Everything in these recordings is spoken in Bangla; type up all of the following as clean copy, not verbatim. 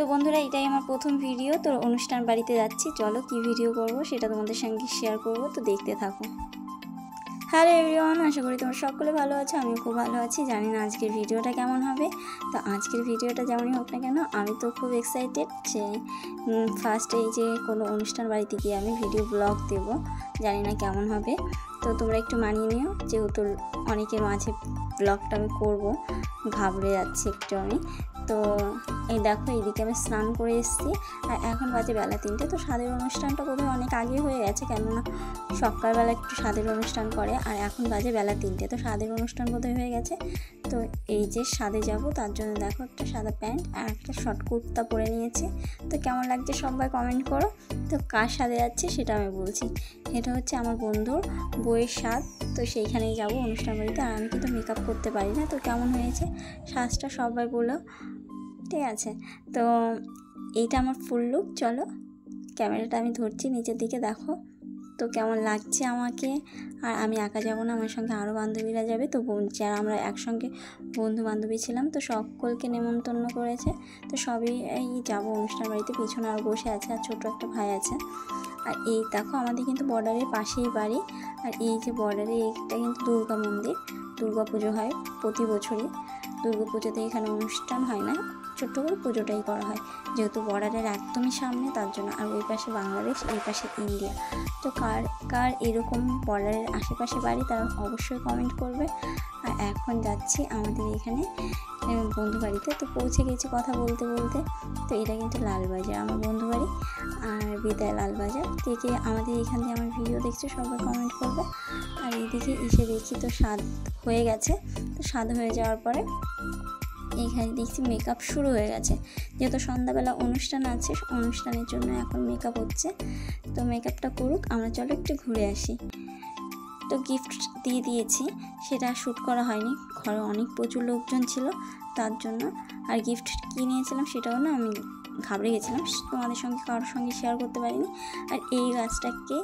তো বন্ধুরা এটাই আমার প্রথম ভিডিও। তো অনুষ্ঠান বাড়িতে যাচ্ছি, চলো কি ভিডিও করব সেটা তোমাদের সঙ্গে শেয়ার করব, তো দেখতে থাকো। হ্যালো এভরিওয়ান, আশা করি তোমরা সকলে ভালো আছো, আমিও খুব ভালো আছি। জানি না আজকের ভিডিওটা কেমন হবে। তো আজকের ভিডিওটা যেমনই হোক না কেন, আমি তো খুব এক্সাইটেড যে ফার্স্ট এই যে কোনো অনুষ্ঠান বাড়িতে গিয়ে আমি ভিডিও ব্লগ দেব। জানি না কেমন হবে, তো তোমরা একটু মানিয়ে নিও, যেহেতু অনেকের মাঝে ব্লগটা আমি করব, ঘাবড়ে যাচ্ছি একটু আমি। তো এই দেখো, এইদিকে আমি স্নান করে এসেছি আর এখন বাজে বেলা 3টে। তো স্বাদের অনুষ্ঠানটা বোধহয় অনেক আগে হয়ে গেছে, কেননা সকালবেলা একটু স্বাদের অনুষ্ঠান করে আর এখন বাজে বেলা 3টে। তো স্বাদের অনুষ্ঠান বোধহয় হয়ে গেছে। তো এই যে স্বাদে যাব, তার জন্য দেখো একটা সাদা প্যান্ট আর একটা শর্ট কুর্তা পরে নিয়েছি। তো কেমন লাগছে সবাই কমেন্ট করো। তো কার স্বাদে যাচ্ছে সেটা আমি বলছি। এটা হচ্ছে আমার বন্ধুর বইয়ের স্বাদ, তো সেইখানেই যাব অনুষ্ঠান বাড়িতে। আর আমি কিন্তু মেকআপ করতে পারি না, তো কেমন হয়েছে সাজটা সবাই বলো, ঠিক আছে? তো এইটা আমার ফুল লুক। চলো ক্যামেরাটা আমি ধরছি নিচের দিকে, দেখো তো কেমন লাগছে আমাকে। আর আমি একা যাবো না, আমার সঙ্গে আরও বান্ধবীরা যাবে। তো যারা আমরা একসঙ্গে বন্ধু বান্ধবী ছিলাম, তো সকলকে নেমন্তন্ন করেছে। তো সবই এই যাবো অনুষ্ঠান বাড়িতে। পিছনে আরও বসে আছে আর ছোটো একটা ভাই আছে। আর এই দেখো, আমাদের কিন্তু বর্ডারের পাশেই বাড়ি। আর এই যে বর্ডারে এইটা কিন্তু দুর্গা মন্দির, দুর্গা পুজো হয় প্রতি বছরই। দুর্গা পুজোতে এখানে অনুষ্ঠান হয় না, ছোট্ট করে পুজোটাই করা হয়, যেহেতু বর্ডারের একদমই সামনে তার জন্য। আর ওই পাশে বাংলাদেশ, এই পাশে ইন্ডিয়া। তো কার কার এরকম বর্ডারের আশেপাশে বাড়ি তারা অবশ্যই কমেন্ট করবে। আর এখন যাচ্ছি আমাদের এখানে বন্ধু বাড়িতে। তো পৌঁছে গেছি কথা বলতে বলতে। তো এটা কিন্তু লালবাজার আমার বন্ধু বাড়ি, আর বিদায় লালবাজার। কে কে আমাদের এখান দিয়ে আমার ভিডিও দেখছে সবাই কমেন্ট করবে। আর এইদিকে এসে দেখি তো স্বাদ হয়ে গেছে। তো স্বাদ হয়ে যাওয়ার পরে এইখানে দেখছি মেকআপ শুরু হয়ে গেছে, যেহেতু সন্ধ্যাবেলা অনুষ্ঠান আছে, অনুষ্ঠানের জন্য এখন মেকআপ হচ্ছে। তো মেকআপটা করুক, আমরা চলো একটু ঘুরে আসি। তো গিফট দিয়ে দিয়েছি, সেটা শ্যুট করা হয়নি, ঘরে অনেক প্রচুর লোকজন ছিল তার জন্য। আর গিফট কী নিয়েছিলাম সেটাও না আমি ঘাবড়ে গেছিলাম, তোমাদের সঙ্গে কারোর সঙ্গে শেয়ার করতে পারিনি। আর এই গাছটাকে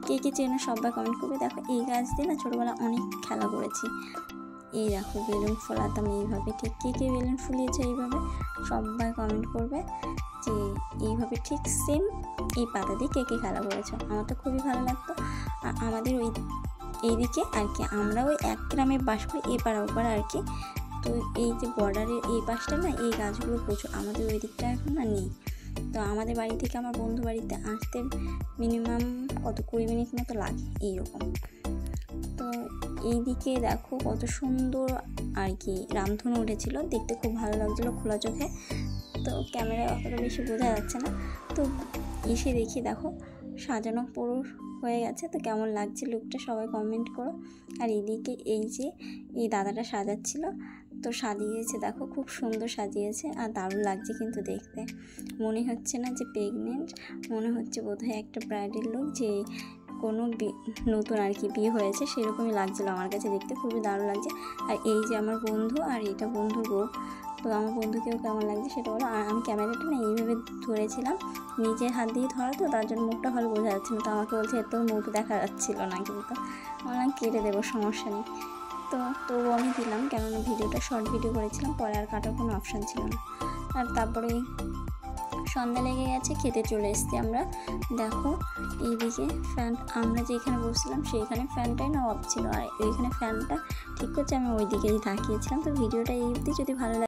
কে কে চেনো সবাই কমেন্ট করবে। দেখো এই গাছ দিয়ে না ছোটোবেলা অনেক খেলা করেছি। এই দেখো বেলুন ফোলাতাম এইভাবে, ঠিক কে কে বেলুন ফুলিয়েছে এইভাবে সবাই কমেন্ট করবে যে এইভাবে ঠিক সেম এই পাতা দিয়ে কে কে খেলা করেছো। আমার তো খুবই ভালো লাগতো। আর আমাদের ওই এইদিকে আর কি, আমরা ওই এক গ্রামে বাস করি, এপাড়া ওপাড়া আর কি। তো এই যে বর্ডারের এই পাশটা না, এই গাছগুলো প্রচুর, আমাদের ওই দিকটা এখন না নেই। তো আমাদের বাড়ি থেকে আমার বন্ধু বাড়িতে আসতে মিনিমাম কত 20 মিনিট মতো লাগে এইরকম। তো এইদিকে দেখো কত সুন্দর আর কি রামধনু উঠেছিল, দেখতে খুব ভালো লাগছিলো খোলা চোখে। তো ক্যামেরায় অতটা বেশি বোঝা যাচ্ছে না। তো এসে দেখি দেখো সাজানো পুরো হয়ে গেছে। তো কেমন লাগছে লুকটা সবাই কমেন্ট করো। আর এইদিকে এই যে এই দাদাটা সাজাচ্ছিল, তো সাজিয়েছে দেখো খুব সুন্দর সাজিয়েছে আর দারুণ লাগছে কিন্তু দেখতে। মনে হচ্ছে না যে প্রেগনেন্ট, মনে হচ্ছে বোধহয় একটা ব্রাইডাল লুক, যে কোনো নতুন আর কি বিয়ে হয়েছে সেরকমই লাগছিলো আমার কাছে দেখতে, খুবই দারুণ লাগছে। আর এই যে আমার বন্ধু, আর এটা বন্ধুর বউ। তো আমার বন্ধুকেও কেমন লাগছে সেটা বলো। আর আমি ক্যামেরাটা না এইভাবে ধরেছিলাম, নিজের হাত দিয়ে ধরা, তো তার জন্য মুখটা ভালো বোঝা যাচ্ছে না। তো আমাকে বলছে এত মুখ দেখা যাচ্ছিল না, কিন্তু আমার কেটে দেবো, সমস্যা নেই। তবুও আমি দিলাম, কেননা ভিডিওটা শর্ট ভিডিও করেছিলাম, পরে আর কাটার কোনো অপশান ছিল না। আর তারপরে সন্ধ্যা লেগে গেছে, খেতে চলে এসেছি আমরা। দেখো এইদিকে ফ্যান, আমরা যেখানে বসছিলাম সেইখানে ফ্যানটাই না অফ ছিল, আর ওইখানে ফ্যানটা ঠিক করছে, আমি ওই দিকেই তাকিয়েছিলাম। তো ভিডিওটা এই অবধি, যদি ভালো লাগে